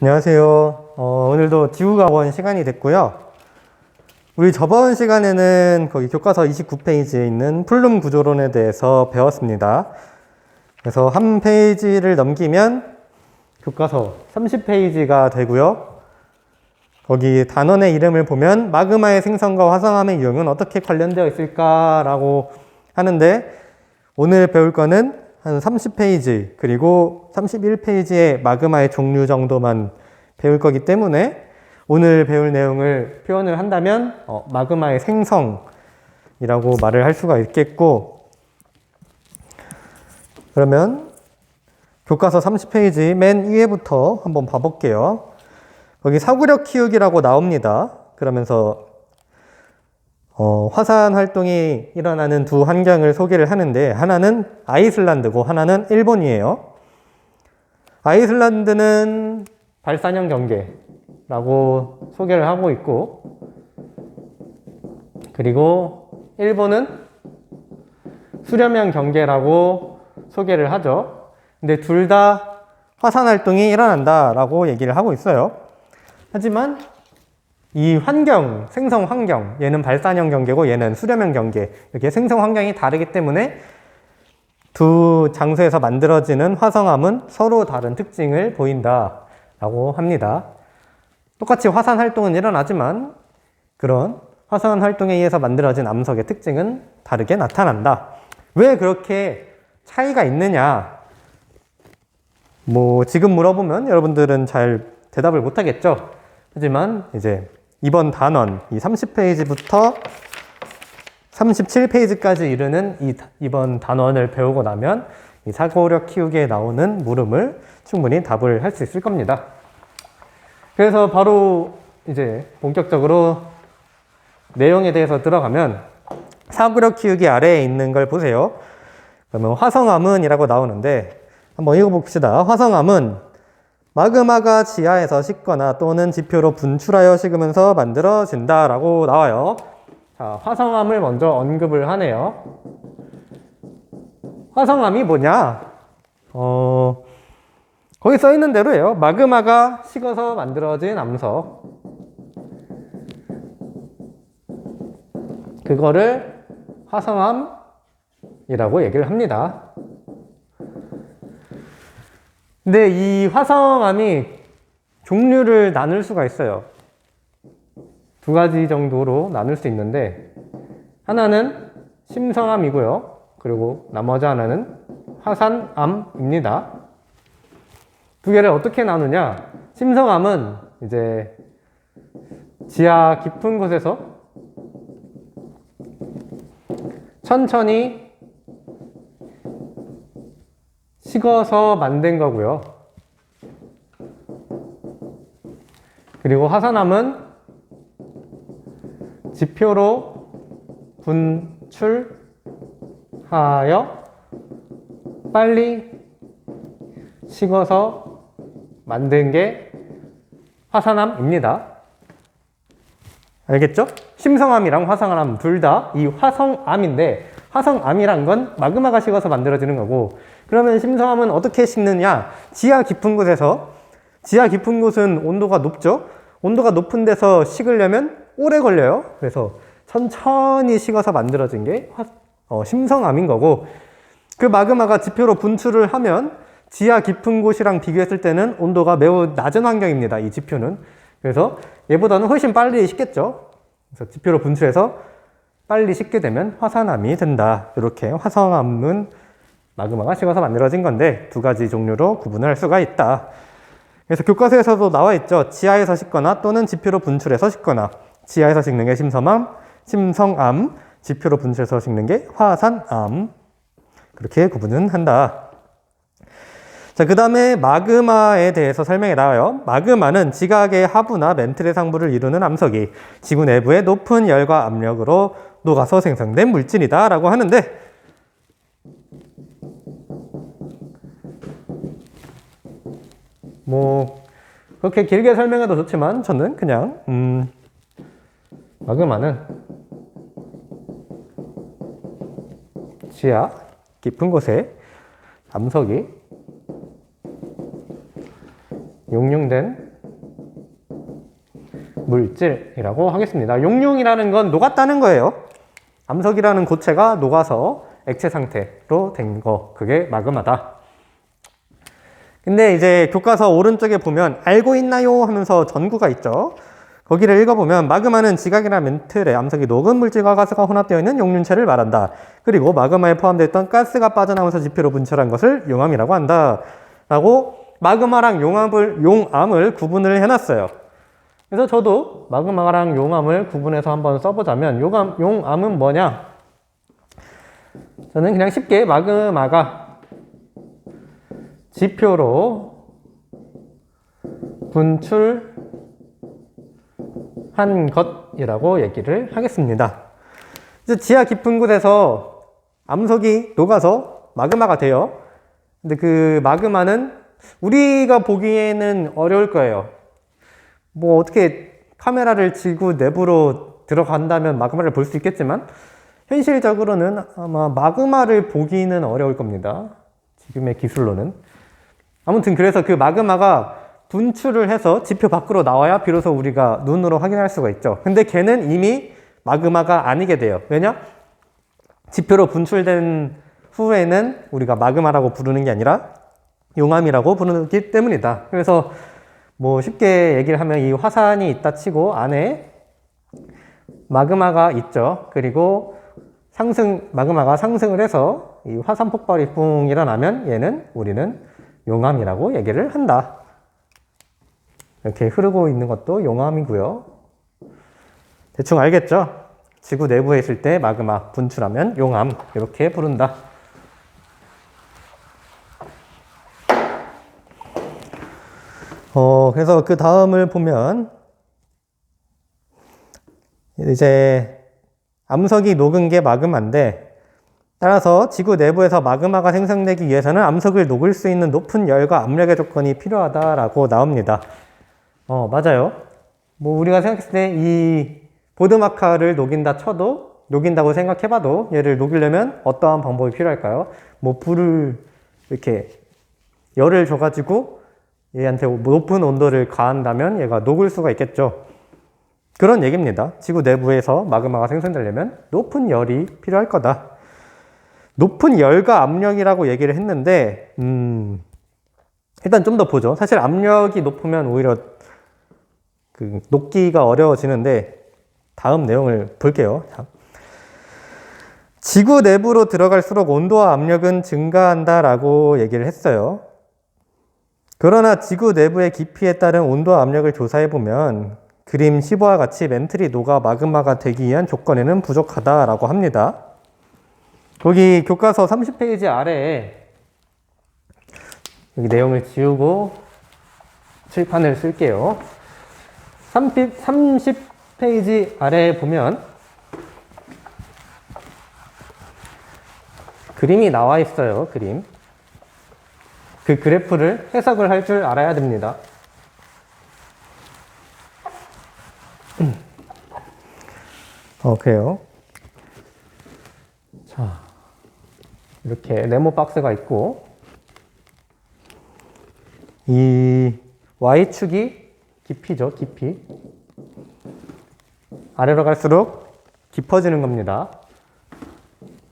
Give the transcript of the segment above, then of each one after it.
안녕하세요. 오늘도 지구과학원 시간이 됐고요. 우리 저번 시간에는 거기 교과서 29페이지에 있는 플룸 구조론에 대해서 배웠습니다. 그래서 한 페이지를 넘기면 교과서 30페이지가 되고요. 거기 단원의 이름을 보면 마그마의 생성과 화성암의 유형은 어떻게 관련되어 있을까라고 하는데, 오늘 배울 거는 한 30페이지 그리고 31페이지의 마그마의 종류 정도만 배울 거기 때문에 오늘 배울 내용을 표현을 한다면 마그마의 생성이라고 말을 할 수가 있겠고, 그러면 교과서 30페이지 맨 위에부터 한번 봐볼게요. 거기 사구력 키우기라고 나옵니다. 그러면서 화산 활동이 일어나는 두 환경을 소개를 하는데, 하나는 아이슬란드고 하나는 일본이에요. 아이슬란드는 발산형 경계라고 소개를 하고 있고, 그리고 일본은 수렴형 경계라고 소개를 하죠. 근데 둘 다 화산 활동이 일어난다라고 얘기를 하고 있어요. 하지만 이 환경, 생성 환경, 얘는 발산형 경계고 얘는 수렴형 경계, 이렇게 생성 환경이 다르기 때문에 두 장소에서 만들어지는 화성암은 서로 다른 특징을 보인다라고 합니다. 똑같이 화산 활동은 일어나지만 그런 화산 활동에 의해서 만들어진 암석의 특징은 다르게 나타난다. 왜 그렇게 차이가 있느냐? 지금 물어보면 여러분들은 잘 대답을 못 하겠죠? 하지만 이제 이번 단원, 이 30페이지부터 37페이지까지 이르는 이번 단원을 배우고 나면 이 사고력 키우기에 나오는 물음을 충분히 답을 할 수 있을 겁니다. 그래서 바로 이제 본격적으로 내용에 대해서 들어가면, 사고력 키우기 아래에 있는 걸 보세요. 그러면 화성암은 이라고 나오는데 한번 읽어봅시다. 화성암은 마그마가 지하에서 식거나 또는 지표로 분출하여 식으면서 만들어진다 라고 나와요. 자, 화성암을 먼저 언급을 하네요. 화성암이 뭐냐? 거기 써 있는 대로예요. 마그마가 식어서 만들어진 암석, 그거를 화성암이라고 얘기를 합니다. 근데 이 화성암이 종류를 나눌 수가 있어요. 두 가지 정도로 나눌 수 있는데, 하나는 심성암이고요. 그리고 나머지 하나는 화산암입니다. 두 개를 어떻게 나누냐? 심성암은 이제 지하 깊은 곳에서 천천히 식어서 만든 거고요. 그리고 화산암은 지표로 분출하여 빨리 식어서 만든 게 화산암입니다. 알겠죠? 심성암이랑 화성암 둘 다 이 화성암인데, 화성암이란 건 마그마가 식어서 만들어지는 거고, 그러면 심성암은 어떻게 식느냐? 지하 깊은 곳에서, 지하 깊은 곳은 온도가 높죠? 온도가 높은 데서 식으려면 오래 걸려요. 그래서 천천히 식어서 만들어진 게 심성암인 거고, 그 마그마가 지표로 분출을 하면 지하 깊은 곳이랑 비교했을 때는 온도가 매우 낮은 환경입니다. 이 지표는. 그래서 얘보다는 훨씬 빨리 식겠죠. 그래서 지표로 분출해서 빨리 식게 되면 화산암이 된다. 이렇게 화성암은 마그마가 식어서 만들어진 건데 두 가지 종류로 구분할 수가 있다. 그래서 교과서에서도 나와 있죠. 지하에서 식거나 또는 지표로 분출해서 식거나. 지하에서 식는 게 심성암, 지표로 분출해서 식는 게 화산암. 그렇게 구분은 한다. 자, 그 다음에 마그마에 대해서 설명이 나와요. 마그마는 지각의 하부나 멘틀의 상부를 이루는 암석이 지구 내부의 높은 열과 압력으로 녹아서 생성된 물질이다 라고 하는데, 그렇게 길게 설명해도 좋지만 저는 그냥 마그마는 지하 깊은 곳에 암석이 용융된 물질이라고 하겠습니다. 용융이라는 건 녹았다는 거예요. 암석이라는 고체가 녹아서 액체 상태로 된 거, 그게 마그마다. 근데 이제 교과서 오른쪽에 보면 알고 있나요? 하면서 전구가 있죠. 거기를 읽어보면 마그마는 지각이라는 틀에 암석이 녹은 물질과 가스가 혼합되어 있는 용융체를 말한다. 그리고 마그마에 포함되어 있던 가스가 빠져나오면서 지표로 분출한 것을 용암이라고 한다. 라고 마그마랑 용암을 구분을 해놨어요. 그래서 저도 마그마랑 용암을 구분해서 한번 써보자면 용암은 뭐냐? 저는 그냥 쉽게 마그마가 지표로 분출한 것이라고 얘기를 하겠습니다. 이제 지하 깊은 곳에서 암석이 녹아서 마그마가 돼요. 근데 그 마그마는 우리가 보기에는 어려울 거예요. 뭐 어떻게 카메라를 지구 내부로 들어간다면 마그마를 볼 수 있겠지만 현실적으로는 아마 마그마를 보기는 어려울 겁니다. 지금의 기술로는. 아무튼 그래서 그 마그마가 분출을 해서 지표 밖으로 나와야 비로소 우리가 눈으로 확인할 수가 있죠. 근데 걔는 이미 마그마가 아니게 돼요. 왜냐? 지표로 분출된 후에는 우리가 마그마라고 부르는 게 아니라 용암이라고 부르기 때문이다. 그래서 뭐 쉽게 얘기를 하면 이 화산이 있다 치고 안에 마그마가 있죠. 그리고 마그마가 상승을 해서 이 화산 폭발이 뿡 일어나면 우리는 용암이라고 얘기를 한다. 이렇게 흐르고 있는 것도 용암이고요. 대충 알겠죠? 지구 내부에 있을 때 마그마 분출하면 용암 이렇게 부른다. 그래서 그 다음을 보면 이제 암석이 녹은 게 마그마인데 따라서 지구 내부에서 마그마가 생성되기 위해서는 암석을 녹일 수 있는 높은 열과 압력의 조건이 필요하다라고 나옵니다. 맞아요. 뭐 우리가 생각했을 때 이 보드마카를 녹인다고 생각해봐도 얘를 녹이려면 어떠한 방법이 필요할까요? 뭐 불을 이렇게 열을 줘가지고 얘한테 높은 온도를 가한다면 얘가 녹을 수가 있겠죠. 그런 얘기입니다. 지구 내부에서 마그마가 생성되려면 높은 열이 필요할 거다. 높은 열과 압력이라고 얘기를 했는데 일단 좀 더 보죠. 사실 압력이 높으면 오히려 그 녹기가 어려워지는데 다음 내용을 볼게요. 자. 지구 내부로 들어갈수록 온도와 압력은 증가한다라고 얘기를 했어요. 그러나 지구 내부의 깊이에 따른 온도와 압력을 조사해보면 그림 15와 같이 멘틀이 녹아 마그마가 되기 위한 조건에는 부족하다라고 합니다. 거기 교과서 30페이지 아래에 여기 내용을 지우고 칠판을 쓸게요. 30페이지 아래에 보면 그림이 나와 있어요. 그림. 그 그래프를 해석을 할 줄 알아야 됩니다. 그래요. 자, 이렇게 네모 박스가 있고 이 Y축이 깊이죠. 깊이. 아래로 갈수록 깊어지는 겁니다.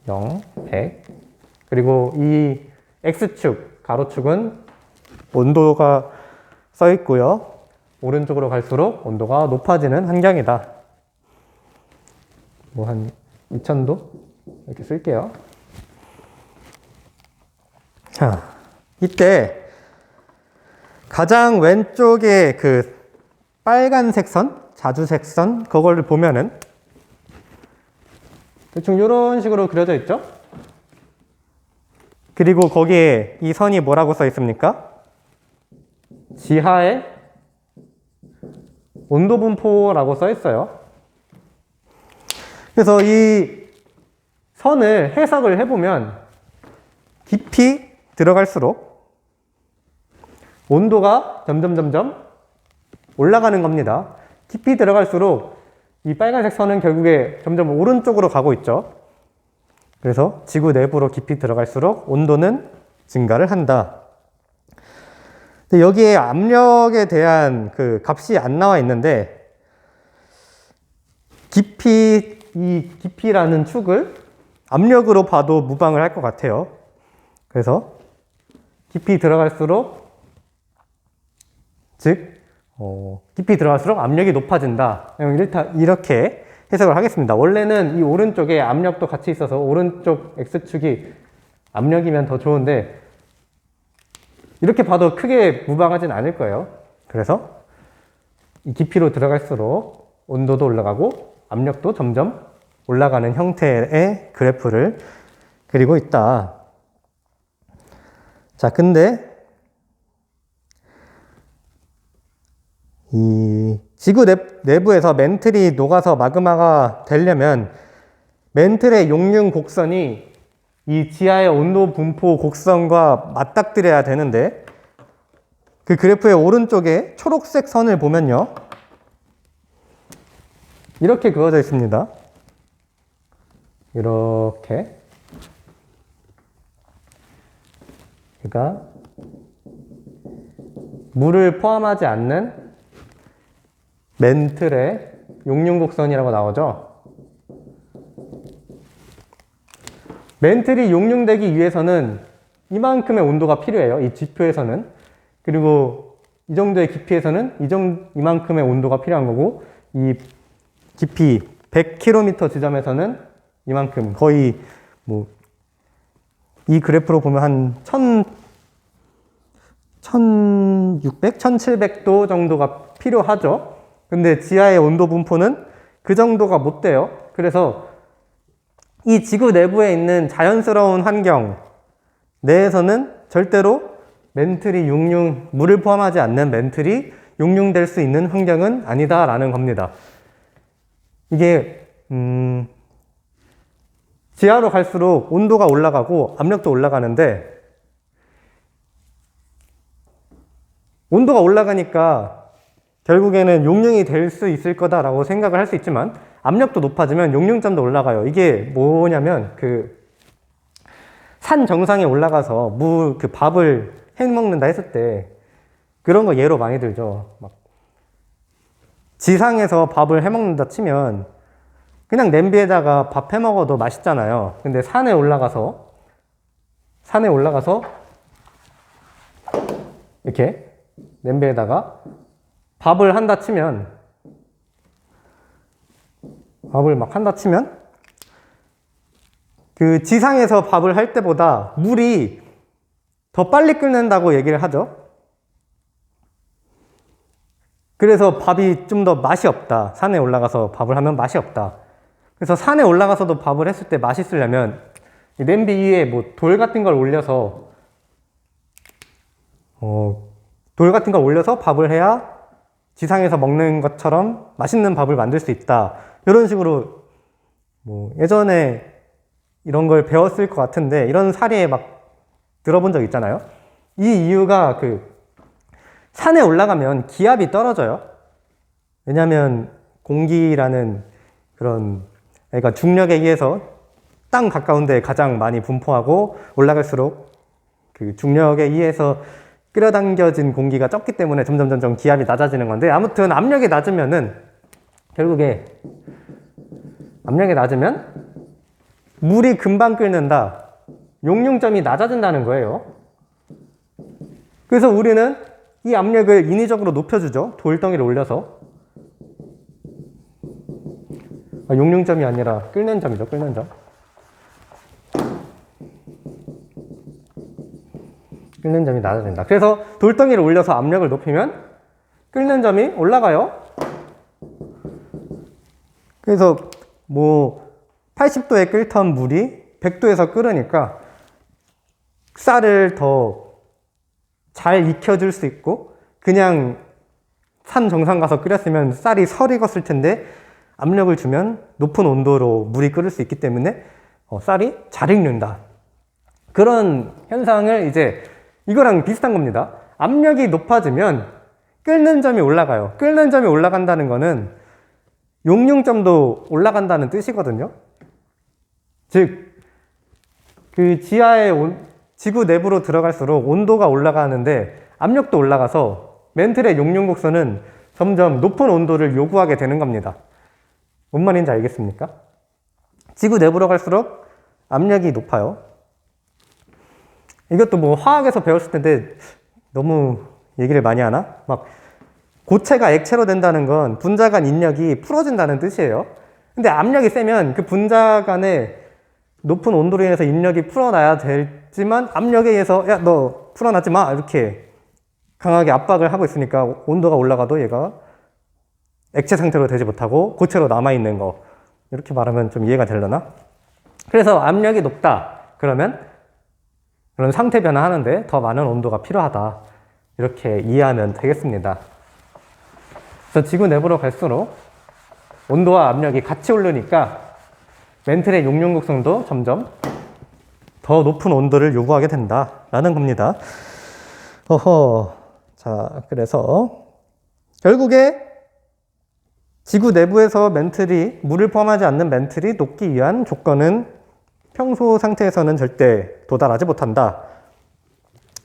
0, 100. 그리고 이 X축, 가로축은 온도가 써 있고요. 오른쪽으로 갈수록 온도가 높아지는 환경이다. 뭐 한 2000도? 이렇게 쓸게요. 자, 이때 가장 왼쪽에 그 빨간색 선, 자주색 선, 그거를 보면은 대충 이런 식으로 그려져 있죠? 그리고 거기에 이 선이 뭐라고 써 있습니까? 지하의 온도 분포라고 써 있어요. 그래서 이 선을 해석을 해보면 깊이 들어갈수록 온도가 점점 올라가는 겁니다. 깊이 들어갈수록 이 빨간색 선은 결국에 점점 오른쪽으로 가고 있죠. 그래서 지구 내부로 깊이 들어갈수록 온도는 증가를 한다. 근데 여기에 압력에 대한 그 값이 안 나와 있는데 이 깊이라는 축을 압력으로 봐도 무방을 할 것 같아요. 그래서 깊이 들어갈수록, 즉 깊이 들어갈수록 압력이 높아진다. 이렇게 해석을 하겠습니다. 원래는 이 오른쪽에 압력도 같이 있어서 오른쪽 X축이 압력이면 더 좋은데 이렇게 봐도 크게 무방하진 않을 거예요. 그래서 이 깊이로 들어갈수록 온도도 올라가고 압력도 점점 올라가는 형태의 그래프를 그리고 있다. 자, 근데 이 지구 내부에서 맨틀이 녹아서 마그마가 되려면 맨틀의 용융 곡선이 이 지하의 온도 분포 곡선과 맞닥뜨려야 되는데 그 그래프의 오른쪽에 초록색 선을 보면요, 이렇게 그어져 있습니다. 이렇게. 그러니까 물을 포함하지 않는 맨틀의 용융곡선이라고 나오죠. 맨틀이 용융되기 위해서는 이만큼의 온도가 필요해요. 이 지표에서는. 그리고 이 정도의 깊이에서는 이만큼의 온도가 필요한 거고, 이 깊이 100km 지점에서는 이만큼, 거의 이 그래프로 보면 한 1600, 1700도 정도가 필요하죠. 근데 지하의 온도 분포는 그 정도가 못 돼요. 그래서 이 지구 내부에 있는 자연스러운 환경 내에서는 절대로 물을 포함하지 않는 맨틀이 용융될 수 있는 환경은 아니다라는 겁니다. 이게 지하로 갈수록 온도가 올라가고 압력도 올라가는데, 온도가 올라가니까 결국에는 용융이 될 수 있을 거다라고 생각을 할 수 있지만 압력도 높아지면 용융점도 올라가요. 이게 뭐냐면 산 정상에 올라가서 밥을 해 먹는다 했을 때 그런 거 예로 많이 들죠. 막 지상에서 밥을 해 먹는다 치면 그냥 냄비에다가 밥 해 먹어도 맛있잖아요. 근데 산에 올라가서 이렇게 냄비에다가 밥을 한다 치면 그 지상에서 밥을 할 때보다 물이 더 빨리 끓는다고 얘기를 하죠. 그래서 밥이 좀 더 맛이 없다. 산에 올라가서 밥을 하면 맛이 없다. 그래서 산에 올라가서도 밥을 했을 때 맛있으려면 이 냄비 위에 돌 같은 걸 올려서 밥을 해야 지상에서 먹는 것처럼 맛있는 밥을 만들 수 있다. 이런 식으로 예전에 이런 걸 배웠을 것 같은데 이런 사례에 막 들어본 적 있잖아요. 이 이유가 산에 올라가면 기압이 떨어져요. 왜냐하면 공기라는 그러니까 중력에 의해서 땅 가까운 데에 가장 많이 분포하고 올라갈수록 그 중력에 의해서 끌어당겨진 공기가 적기 때문에 점점 기압이 낮아지는 건데, 아무튼 압력이 낮으면 물이 금방 끓는다. 용융점이 낮아진다는 거예요. 그래서 우리는 이 압력을 인위적으로 높여주죠. 돌덩이를 올려서. 용융점이 아니라 끓는 점이죠. 끓는 점. 끓는 점이 낮아진다. 그래서 돌덩이를 올려서 압력을 높이면 끓는 점이 올라가요. 그래서 80도에 끓던 물이 100도에서 끓으니까 쌀을 더 잘 익혀줄 수 있고, 그냥 산 정상 가서 끓였으면 쌀이 설이 익었을 텐데 압력을 주면 높은 온도로 물이 끓을 수 있기 때문에 쌀이 잘 익는다. 그런 현상을 이거랑 비슷한 겁니다. 압력이 높아지면 끓는 점이 올라가요. 끓는 점이 올라간다는 거는 용융점도 올라간다는 뜻이거든요. 즉, 그 지구 내부로 들어갈수록 온도가 올라가는데 압력도 올라가서 맨틀의 용융곡선은 점점 높은 온도를 요구하게 되는 겁니다. 뭔 말인지 알겠습니까? 지구 내부로 갈수록 압력이 높아요. 이것도 뭐 화학에서 배웠을 텐데 너무 얘기를 많이 하나? 막 고체가 액체로 된다는 건 분자 간 인력이 풀어진다는 뜻이에요. 근데 압력이 세면 그 분자 간의 높은 온도로 인해서 인력이 풀어놔야 되지만 압력에 의해서 야, 너 풀어놨지 마 이렇게 강하게 압박을 하고 있으니까 온도가 올라가도 얘가 액체 상태로 되지 못하고 고체로 남아있는 거, 이렇게 말하면 좀 이해가 되려나? 그래서 압력이 높다 그러면 그런 상태 변화하는데 더 많은 온도가 필요하다, 이렇게 이해하면 되겠습니다. 그래서 지구 내부로 갈수록 온도와 압력이 같이 오르니까 멘틀의 용융 곡선도 점점 더 높은 온도를 요구하게 된다라는 겁니다. 자, 그래서 결국에 지구 내부에서 멘틀이, 물을 포함하지 않는 멘틀이 녹기 위한 조건은 평소 상태에서는 절대 도달하지 못한다.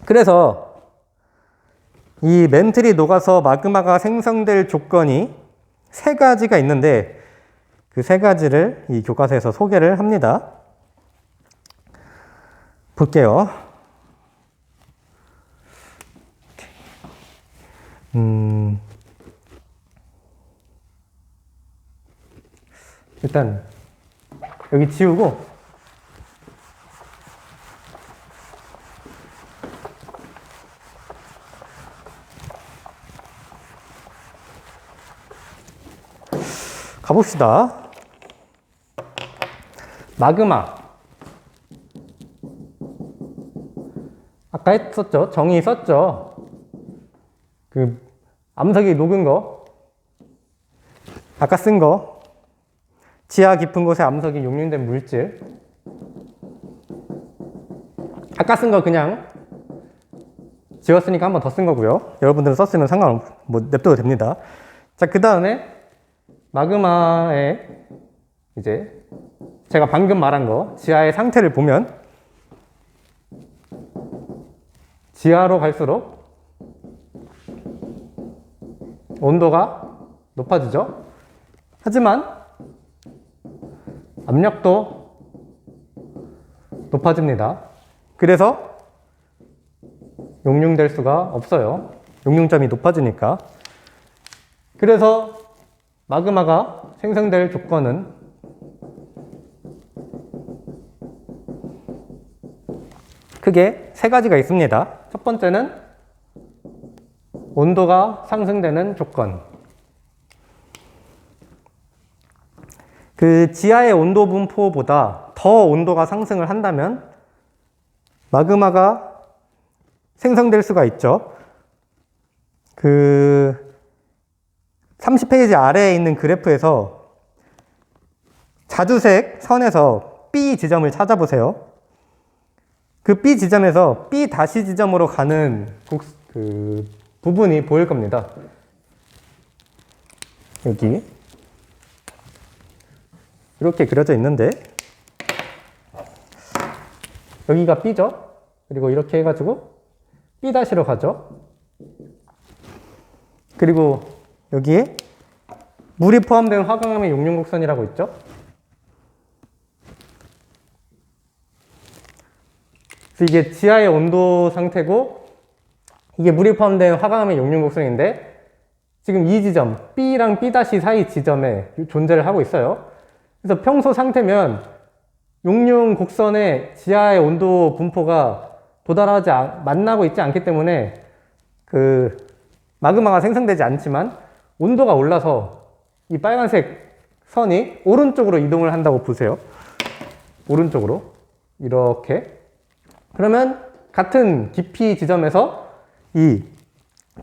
그래서 이 멘틀이 녹아서 마그마가 생성될 조건이 세 가지가 있는데 그 세 가지를 이 교과서에서 소개를 합니다. 볼게요. 일단 여기 지우고 가봅시다. 마그마. 아까 했었죠? 정의 썼죠? 그 암석이 녹은 거, 아까 쓴 거, 지하 깊은 곳에 암석이 용융된 물질. 아까 쓴 거 그냥 지웠으니까 한 번 더 쓴 거고요. 여러분들은 썼으면 뭐 냅둬도 됩니다. 자, 그 다음에 마그마의 이제 제가 방금 말한 거, 지하의 상태를 보면 지하로 갈수록 온도가 높아지죠. 하지만 압력도 높아집니다. 그래서 용융될 수가 없어요. 용융점이 높아지니까. 그래서 마그마가 생성될 조건은 크게 세 가지가 있습니다. 첫 번째는 온도가 상승되는 조건. 그 지하의 온도 분포보다 더 온도가 상승을 한다면 마그마가 생성될 수가 있죠. 그 30페이지 아래에 있는 그래프에서 자주색 선에서 B 지점을 찾아보세요. 그 B 지점에서 B 다시 지점으로 가는 그 부분이 보일 겁니다. 여기 이렇게 그려져 있는데 여기가 B죠. 그리고 이렇게 해가지고 B 다시로 가죠. 그리고 여기에 물이 포함된 화강암의 용융곡선이라고 있죠. 그래서 이게 지하의 온도 상태고 이게 물이 포함된 화강암의 용융곡선인데 지금 이 지점 B랑 B' 사이 지점에 존재를 하고 있어요. 그래서 평소 상태면 용융곡선의 지하의 온도 분포가 만나고 있지 않기 때문에 그 마그마가 생성되지 않지만 온도가 올라서 이 빨간색 선이 오른쪽으로 이동을 한다고 보세요. 오른쪽으로 이렇게. 그러면 같은 깊이 지점에서 이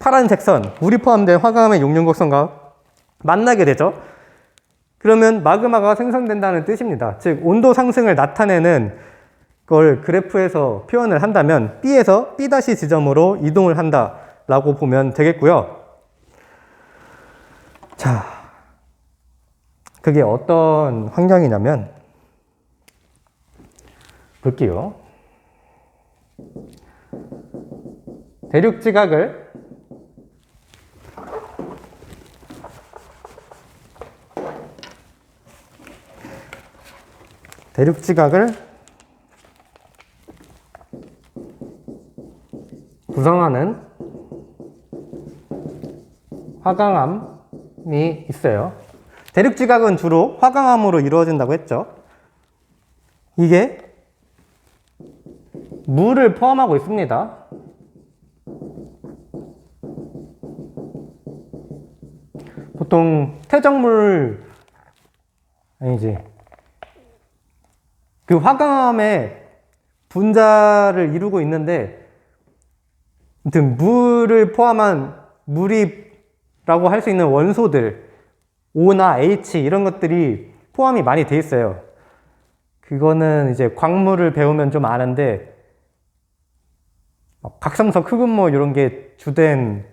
파란색 선, 물이 포함된 화강암의 용융곡선과 만나게 되죠. 그러면 마그마가 생성된다는 뜻입니다. 즉 온도 상승을 나타내는 걸 그래프에서 표현을 한다면 B에서 B' 지점으로 이동을 한다라고 보면 되겠고요. 자, 그게 어떤 환경이냐면 볼게요. 대륙지각을 대륙지각을 구성하는 화강암이 있어요. 대륙지각은 주로 화강암으로 이루어진다고 했죠. 이게 물을 포함하고 있습니다. 보통 퇴적물, 아니지, 그 화강암의 분자를 이루고 있는데, 아무튼 물을 포함한 물이라고 할 수 있는 원소들, O나 H 이런 것들이 포함이 많이 돼 있어요. 그거는 이제 광물을 배우면 좀 아는데, 각성석, 흑음모 이런 게 주된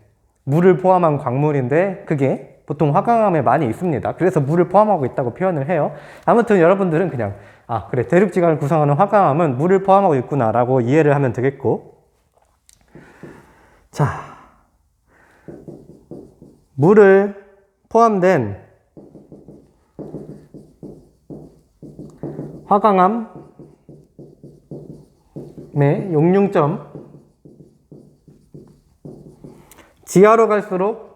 물을 포함한 광물인데 그게 보통 화강암에 많이 있습니다. 그래서 물을 포함하고 있다고 표현을 해요. 아무튼 여러분들은 그냥 그래, 대륙지각을 구성하는 화강암은 물을 포함하고 있구나 라고 이해를 하면 되겠고, 자, 물을 포함된 화강암의 용융점, 지하로 갈수록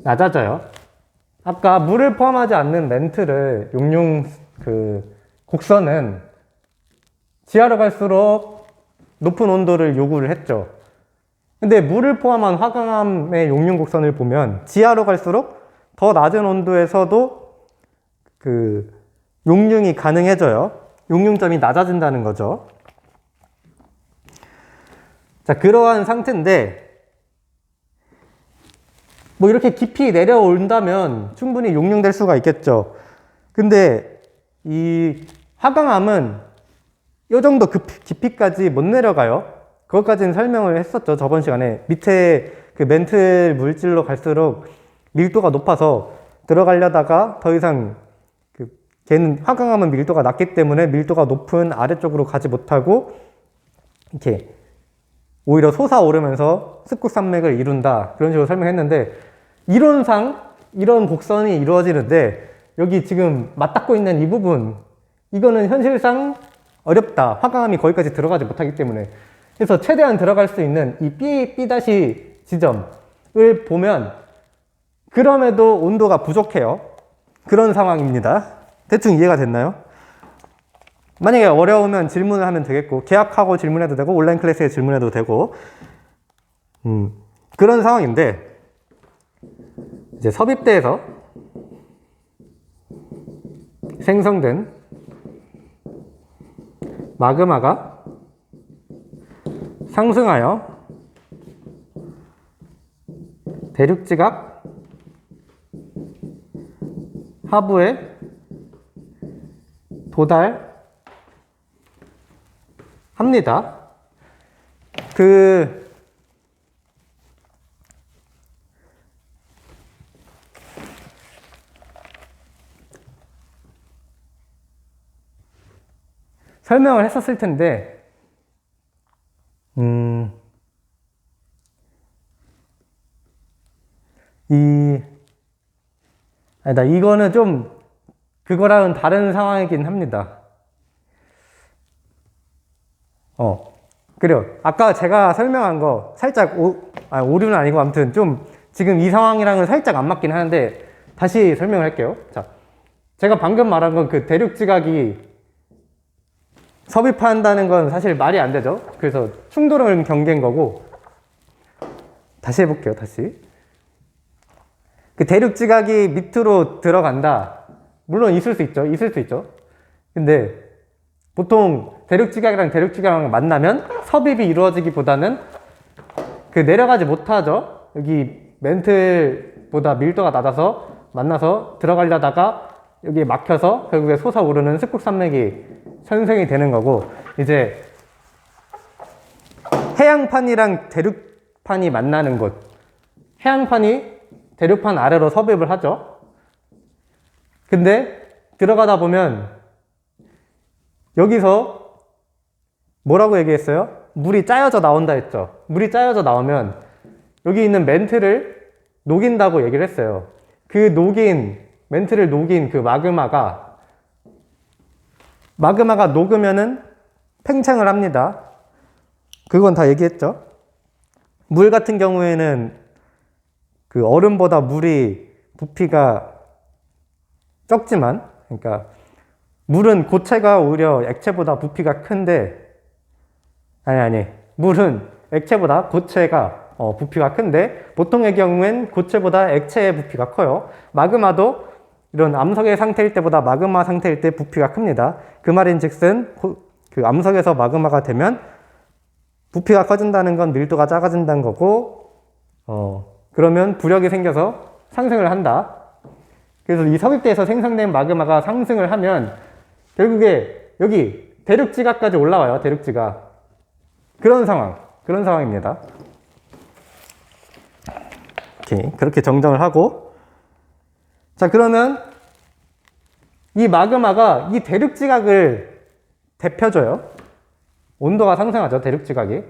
낮아져요. 아까 물을 포함하지 않는 멘트를 용융 곡선은 지하로 갈수록 높은 온도를 요구를 했죠. 근데 물을 포함한 화강암의 용융 곡선을 보면 지하로 갈수록 더 낮은 온도에서도 용융이 가능해져요. 용융점이 낮아진다는 거죠. 자, 그러한 상태인데, 뭐 이렇게 깊이 내려온다면 충분히 용융될 수가 있겠죠. 근데 이 화강암은 이 정도 깊이까지 못 내려가요. 그것까지는 설명을 했었죠, 저번 시간에. 밑에 그 멘틀 물질로 갈수록 밀도가 높아서 들어가려다가 더 이상 걔는 화강암은 밀도가 낮기 때문에 밀도가 높은 아래쪽으로 가지 못하고 이렇게 오히려 솟아오르면서 습곡산맥을 이룬다, 그런 식으로 설명했는데, 이론상 이런 곡선이 이루어지는데 여기 지금 맞닿고 있는 이 부분, 이거는 현실상 어렵다. 화강암이 거기까지 들어가지 못하기 때문에. 그래서 최대한 들어갈 수 있는 이 B' 지점을 보면 그럼에도 온도가 부족해요. 그런 상황입니다. 대충 이해가 됐나요? 만약에 어려우면 질문을 하면 되겠고, 계약하고 질문해도 되고, 온라인 클래스에 질문해도 되고, 그런 상황인데, 이제 섭입대에서 생성된 마그마가 상승하여 대륙지각 하부에 도달합니다. 설명을 했었을 텐데, 이거는 좀 그거랑은 다른 상황이긴 합니다. 그래요. 아까 제가 설명한 거 살짝 오류는 아니고, 아무튼 좀 지금 이 상황이랑은 살짝 안 맞긴 하는데 다시 설명을 할게요. 자, 제가 방금 말한 건 그 대륙지각이 섭입한다는 건 사실 말이 안 되죠. 그래서 충돌은 경계인 거고, 다시 해볼게요. 다시. 그 대륙지각이 밑으로 들어간다. 물론 있을 수 있죠. 있을 수 있죠. 근데 보통 대륙지각이랑 만나면 섭입이 이루어지기보다는 내려가지 못하죠. 여기 멘틀보다 밀도가 낮아서 만나서 들어가려다가 여기 막혀서 결국에 솟아오르는 습곡산맥이 선생이 되는 거고, 이제 해양판이랑 대륙판이 만나는 곳, 해양판이 대륙판 아래로 섭입을 하죠. 근데 들어가다 보면 여기서 뭐라고 얘기했어요? 물이 짜여져 나온다 했죠. 물이 짜여져 나오면 여기 있는 멘트를 녹인다고 얘기를 했어요. 그 녹인 멘틀을 녹인 그 마그마가 녹으면은 팽창을 합니다. 그건 다 얘기했죠. 물 같은 경우에는 그 얼음보다 물이 부피가 적지만, 그러니까 물은 고체가 오히려 액체보다 부피가 큰데, 물은 액체보다 고체가 부피가 큰데, 보통의 경우엔 고체보다 액체의 부피가 커요. 마그마도 이런 암석의 상태일 때보다 마그마 상태일 때 부피가 큽니다. 그 말인즉슨 그 암석에서 마그마가 되면 부피가 커진다는 건 밀도가 작아진다는 거고, 그러면 부력이 생겨서 상승을 한다. 그래서 이 섭입대에서 생성된 마그마가 상승을 하면 결국에 여기 대륙지각까지 올라와요. 대륙지각. 그런 상황입니다. 오케이. 그렇게 정정을 하고, 자, 그러면 이 마그마가 이 대륙지각을 데펴줘요. 온도가 상승하죠, 대륙지각이.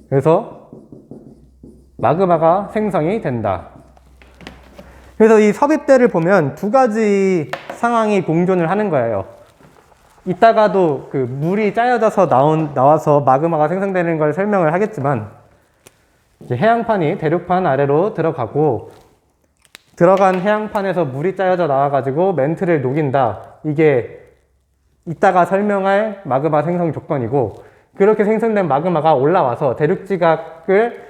그래서 마그마가 생성이 된다. 그래서 이 섭입대를 보면 두 가지 상황이 공존을 하는 거예요. 이따가도 그 물이 짜여져서 나와서 마그마가 생성되는 걸 설명을 하겠지만, 이제 해양판이 대륙판 아래로 들어가고, 들어간 해양판에서 물이 짜여져 나와가지고 멘틀을 녹인다. 이게 이따가 설명할 마그마 생성 조건이고, 그렇게 생성된 마그마가 올라와서 대륙지각을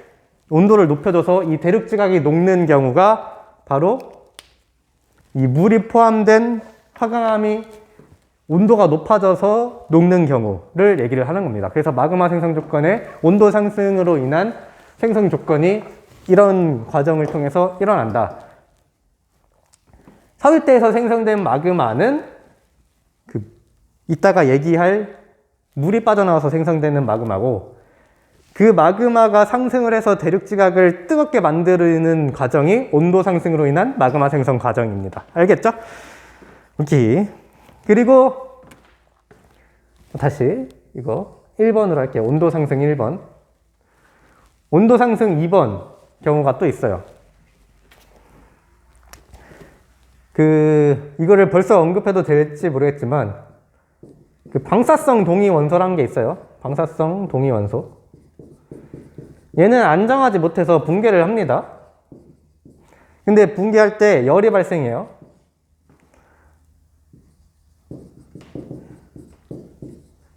온도를 높여줘서 이 대륙지각이 녹는 경우가 바로 이 물이 포함된 화강암이 온도가 높아져서 녹는 경우를 얘기를 하는 겁니다. 그래서 마그마 생성 조건의 온도 상승으로 인한 생성 조건이 이런 과정을 통해서 일어난다. 섭입대에서 생성된 마그마는 이따가 얘기할 물이 빠져나와서 생성되는 마그마고, 그 마그마가 상승을 해서 대륙지각을 뜨겁게 만드는 과정이 온도 상승으로 인한 마그마 생성 과정입니다. 알겠죠? 오케이. 그리고 다시 이거 1번으로 할게요. 온도 상승 1번. 온도 상승 2번 경우가 또 있어요. 이거를 벌써 언급해도 될지 모르겠지만, 방사성 동위원소라는 게 있어요. 방사성 동위원소. 얘는 안정하지 못해서 붕괴를 합니다. 근데 붕괴할 때 열이 발생해요.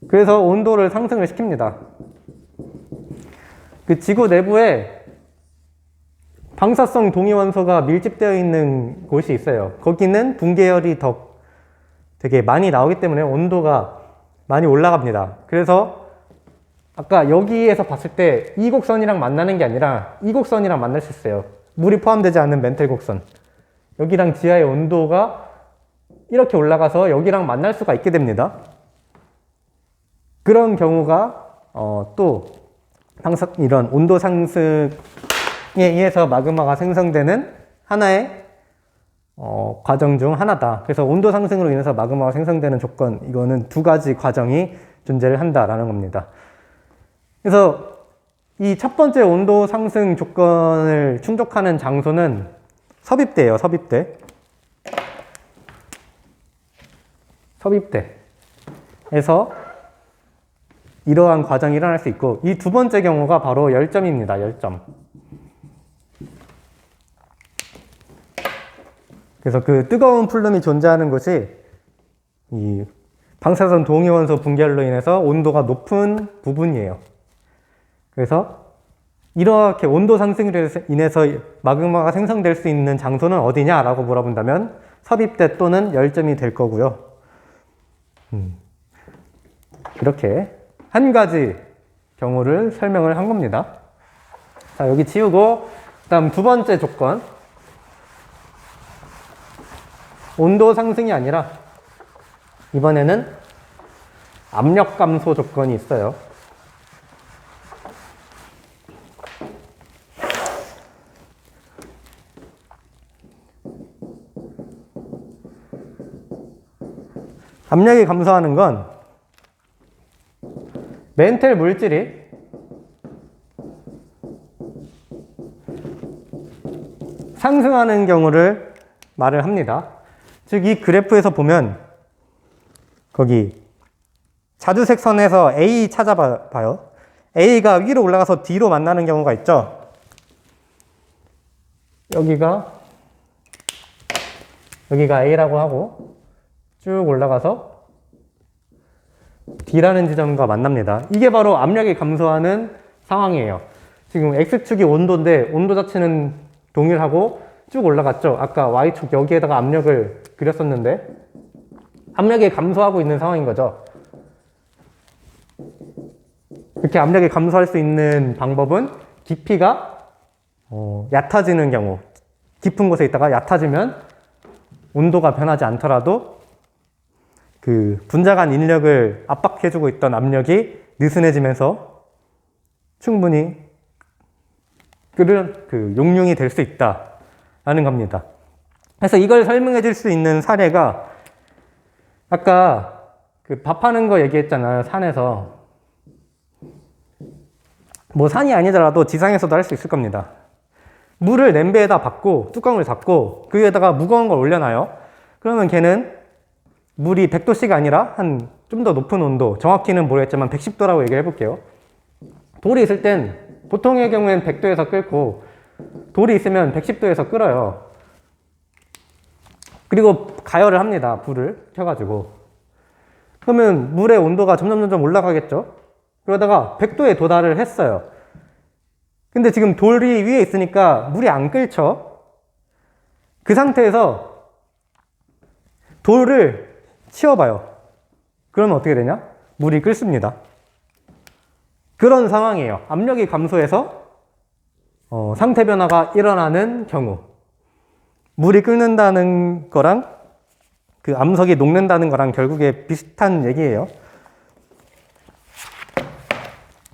그래서 온도를 상승을 시킵니다. 그 지구 내부에 방사성 동위원소가 밀집되어 있는 곳이 있어요. 거기는 붕괴열이 되게 많이 나오기 때문에 온도가 많이 올라갑니다. 그래서 아까 여기에서 봤을 때 이 곡선이랑 만나는 게 아니라 이 곡선이랑 만날 수 있어요. 물이 포함되지 않은 멘틀 곡선. 여기랑 지하의 온도가 이렇게 올라가서 여기랑 만날 수가 있게 됩니다. 그런 경우가 또 이런 온도 상승에 의해서 마그마가 생성되는 하나의 과정 중 하나다. 그래서 온도 상승으로 인해서 마그마가 생성되는 조건, 이거는 두 가지 과정이 존재를 한다라는 겁니다. 그래서 이 첫 번째 온도 상승 조건을 충족하는 장소는 섭입대예요. 섭입대에서 이러한 과정이 일어날 수 있고, 이 두 번째 경우가 바로 열점입니다. 열점. 그래서 그 뜨거운 플룸이 존재하는 곳이 이 방사선 동위원소 붕괴로 인해서 온도가 높은 부분이에요. 그래서 이렇게 온도 상승으로 인해서 마그마가 생성될 수 있는 장소는 어디냐라고 물어본다면 섭입대 또는 열점이 될 거고요. 이렇게 한 가지 경우를 설명을 한 겁니다. 자, 여기 지우고 다음 두 번째 조건. 온도 상승이 아니라 이번에는 압력 감소 조건이 있어요. 압력이 감소하는 건 멘틀 물질이 상승하는 경우를 말을 합니다. 즉, 이 그래프에서 보면 거기 자주색 선에서 A 찾아봐요. A가 위로 올라가서 D로 만나는 경우가 있죠. 여기가 A라고 하고 쭉 올라가서 D라는 지점과 만납니다. 이게 바로 압력이 감소하는 상황이에요. 지금 X축이 온도인데 온도 자체는 동일하고 쭉 올라갔죠. 아까 Y축 여기에다가 압력을 그렸었는데 압력이 감소하고 있는 상황인 거죠. 이렇게 압력이 감소할 수 있는 방법은 깊이가 얕아지는 경우, 깊은 곳에 있다가 얕아지면 온도가 변하지 않더라도 그 분자간 인력을 압박해주고 있던 압력이 느슨해지면서 충분히 그 용융이 될 수 있다라는 겁니다. 그래서 이걸 설명해 줄 수 있는 사례가 아까 그 밥하는 거 얘기했잖아요. 산에서. 뭐 산이 아니더라도 지상에서도 할 수 있을 겁니다. 물을 냄비에다 받고 뚜껑을 닫고 그 위에다가 무거운 걸 올려놔요. 그러면 걔는 물이 100도씨가 아니라 한 좀 더 높은 온도, 정확히는 모르겠지만 110도라고 얘기를 해볼게요. 돌이 있을 땐 보통의 경우에는 100도에서 끓고 돌이 있으면 110도에서 끓어요. 그리고 가열을 합니다. 불을 켜가지고. 그러면 물의 온도가 점점 올라가겠죠? 그러다가 100도에 도달을 했어요. 근데 지금 돌이 위에 있으니까 물이 안 끓죠? 그 상태에서 돌을 치워봐요. 그러면 어떻게 되냐? 물이 끓습니다. 그런 상황이에요. 압력이 감소해서 상태 변화가 일어나는 경우. 물이 끓는다는 거랑 그 암석이 녹는다는 거랑 결국에 비슷한 얘기예요.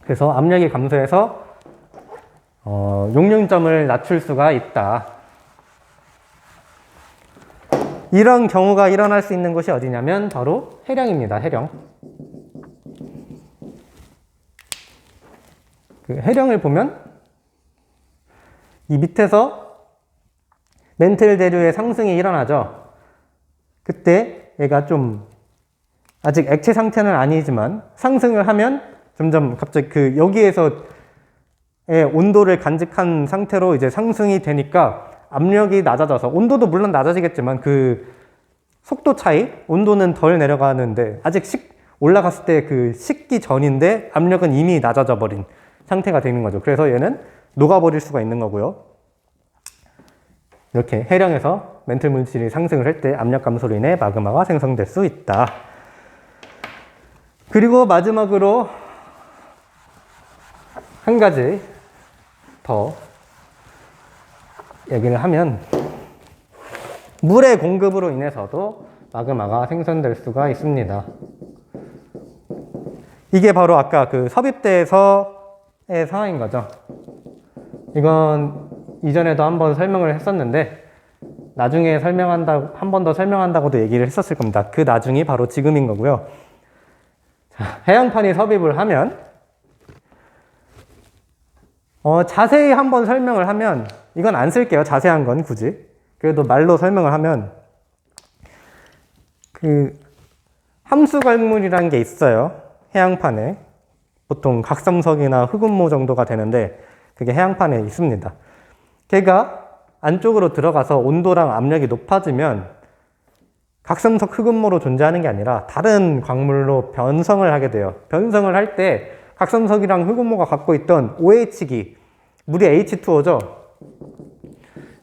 그래서 압력이 감소해서 용융점을 낮출 수가 있다. 이런 경우가 일어날 수 있는 곳이 어디냐면 바로 해령입니다. 해령. 그 해령을 보면 이 밑에서 멘틀 대류의 상승이 일어나죠. 그때 얘가 좀 아직 액체 상태는 아니지만 상승을 하면 점점 갑자기 그 여기에서의 온도를 간직한 상태로 이제 상승이 되니까 압력이 낮아져서 온도도 물론 낮아지겠지만 그 속도 차이, 온도는 덜 내려가는데 아직 올라갔을 때 그 식기 전인데 압력은 이미 낮아져 버린 상태가 되는 거죠. 그래서 얘는 녹아버릴 수가 있는 거고요. 이렇게 해령에서 멘틀 물질이 상승을 할 때 압력 감소로 인해 마그마가 생성될 수 있다. 그리고 마지막으로 한 가지 더 얘기를 하면 물의 공급으로 인해서도 마그마가 생성될 수가 있습니다. 이게 바로 아까 그 섭입대에서의 상황인 거죠. 이건 이전에도 한번 설명을 했었는데 나중에 한 번 더 설명한다고도 얘기를 했었을 겁니다. 그 나중이 바로 지금인 거고요. 자, 해양판이 섭입을 하면 자세히 한번 설명을 하면 이건 안 쓸게요. 자세한 건 굳이. 그래도 말로 설명을 하면 그 함수걸물이라는 게 있어요. 해양판에. 보통 각섬석이나 흑음모 정도가 되는데 그게 해양판에 있습니다. 걔가 안쪽으로 들어가서 온도랑 압력이 높아지면 각섬석 흑음모로 존재하는 게 아니라 다른 광물로 변성을 하게 돼요. 변성을 할 때 각섬석이랑 흑음모가 갖고 있던 OH기, 물이 H2O죠.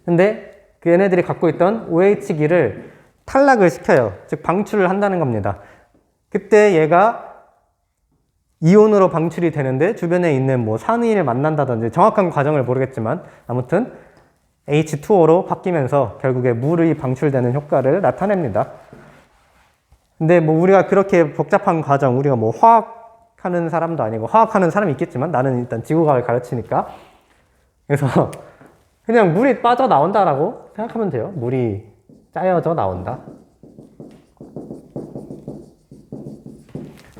근데 그 얘네들이 갖고 있던 OH기를 탈락을 시켜요. 즉 방출을 한다는 겁니다. 그때 얘가 이온으로 방출이 되는데 주변에 있는 뭐 산의를 만난다든지 정확한 과정을 모르겠지만 아무튼 H2O로 바뀌면서 결국에 물이 방출되는 효과를 나타냅니다. 근데 뭐 우리가 그렇게 복잡한 과정, 우리가 뭐 화학하는 사람도 아니고 화학하는 사람이 있겠지만 나는 일단 지구과학을 가르치니까 그래서 그냥 물이 빠져나온다라고 생각하면 돼요. 물이 짜여져 나온다.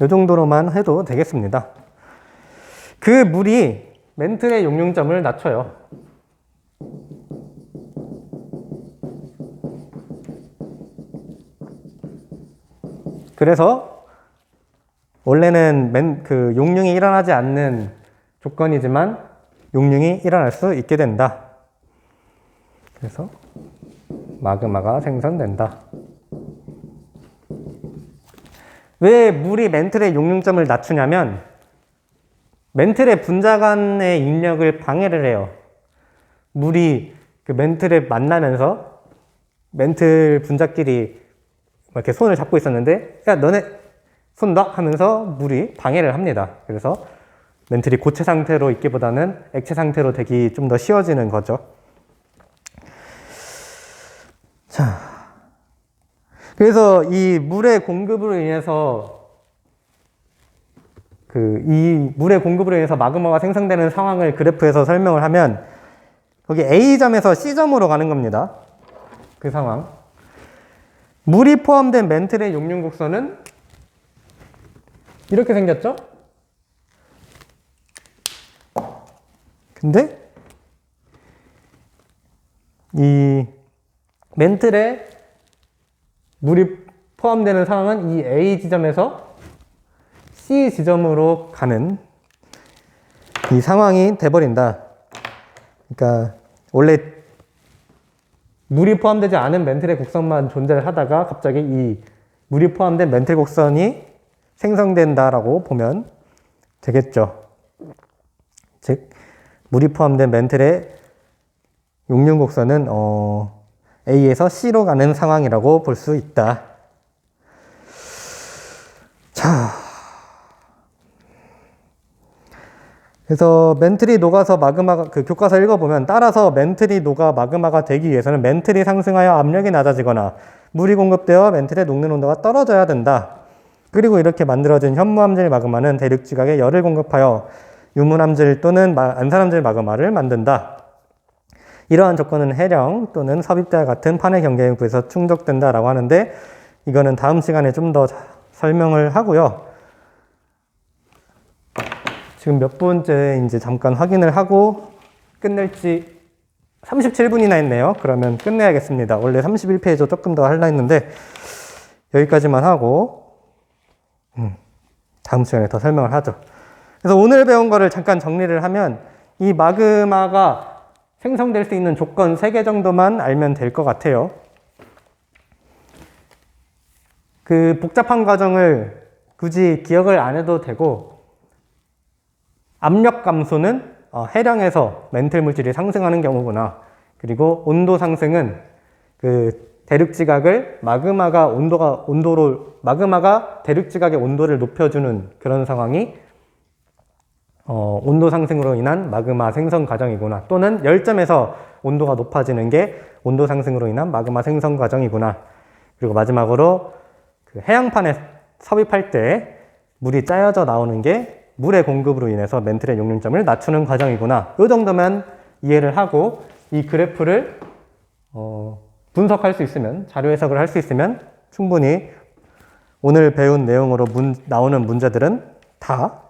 이 정도로만 해도 되겠습니다. 그 물이 멘틀의 용융점을 낮춰요. 그래서 원래는 그 용융이 일어나지 않는 조건이지만 용융이 일어날 수 있게 된다. 그래서 마그마가 생성된다. 왜 물이 멘틀의 용융점을 낮추냐면 멘틀의 분자 간의 인력을 방해를 해요. 물이 그 멘틀에 만나면서 멘틀 분자끼리 이렇게 손을 잡고 있었는데 야 너네 손 놔 하면서 물이 방해를 합니다. 그래서 멘틀이 고체 상태로 있기보다는 액체 상태로 되기 좀 더 쉬워지는 거죠. 자, 그래서 이 물의 공급으로 인해서 이 물의 공급으로 인해서 마그마가 생성되는 상황을 그래프에서 설명을 하면 거기 A점에서 C점으로 가는 겁니다. 그 상황. 물이 포함된 멘틀의 용융 곡선은 이렇게 생겼죠? 근데 이 멘틀에 물이 포함되는 상황은 이 A 지점에서 C 지점으로 가는 이 상황이 돼버린다. 그러니까 원래 물이 포함되지 않은 멘틀의 곡선만 존재를 하다가 갑자기 이 물이 포함된 멘틀 곡선이 생성된다라고 보면 되겠죠. 즉 물이 포함된 멘틀의 용융 곡선은 A에서 C로 가는 상황이라고 볼 수 있다. 자, 그래서 멘틀이 녹아서 마그마가 그 교과서 읽어보면 따라서 멘틀이 녹아 마그마가 되기 위해서는 멘틀이 상승하여 압력이 낮아지거나 물이 공급되어 멘틀의 녹는 온도가 떨어져야 된다. 그리고 이렇게 만들어진 현무암질 마그마는 대륙지각에 열을 공급하여 유문암질 또는 안산암질 마그마를 만든다. 이러한 조건은 해령 또는 섭입대와 같은 판의 경계에 구해서 충족된다라고 하는데 이거는 다음 시간에 좀 더 설명을 하고요. 지금 몇 번째 이제 잠깐 확인을 하고 끝낼지 37분이나 했네요. 그러면 끝내야겠습니다. 원래 31페이지 조금 더 하려 했는데 여기까지만 하고 다음 시간에 더 설명을 하죠. 그래서 오늘 배운 거를 잠깐 정리를 하면 이 마그마가 생성될 수 있는 조건 3개 정도만 알면 될 것 같아요. 그 복잡한 과정을 굳이 기억을 안 해도 되고 압력 감소는 해령에서 멘틀 물질이 상승하는 경우구나. 그리고 온도 상승은 그 대륙지각을 마그마가 대륙지각의 온도를 높여주는 그런 상황이 온도 상승으로 인한 마그마 생성 과정이구나. 또는 열점에서 온도가 높아지는 게 온도 상승으로 인한 마그마 생성 과정이구나. 그리고 마지막으로 그 해양판에 섭입할 때 물이 짜여져 나오는 게 물의 공급으로 인해서 멘틀의 용융점을 낮추는 과정이구나. 이 정도만 이해를 하고 이 그래프를 분석할 수 있으면, 자료 해석을 할 수 있으면 충분히 오늘 배운 내용으로 나오는 문제들은 다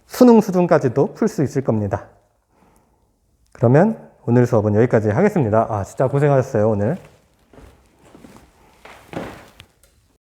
수능 수준까지도 풀 수 있을 겁니다. 그러면 오늘 수업은 여기까지 하겠습니다. 진짜 고생하셨어요, 오늘.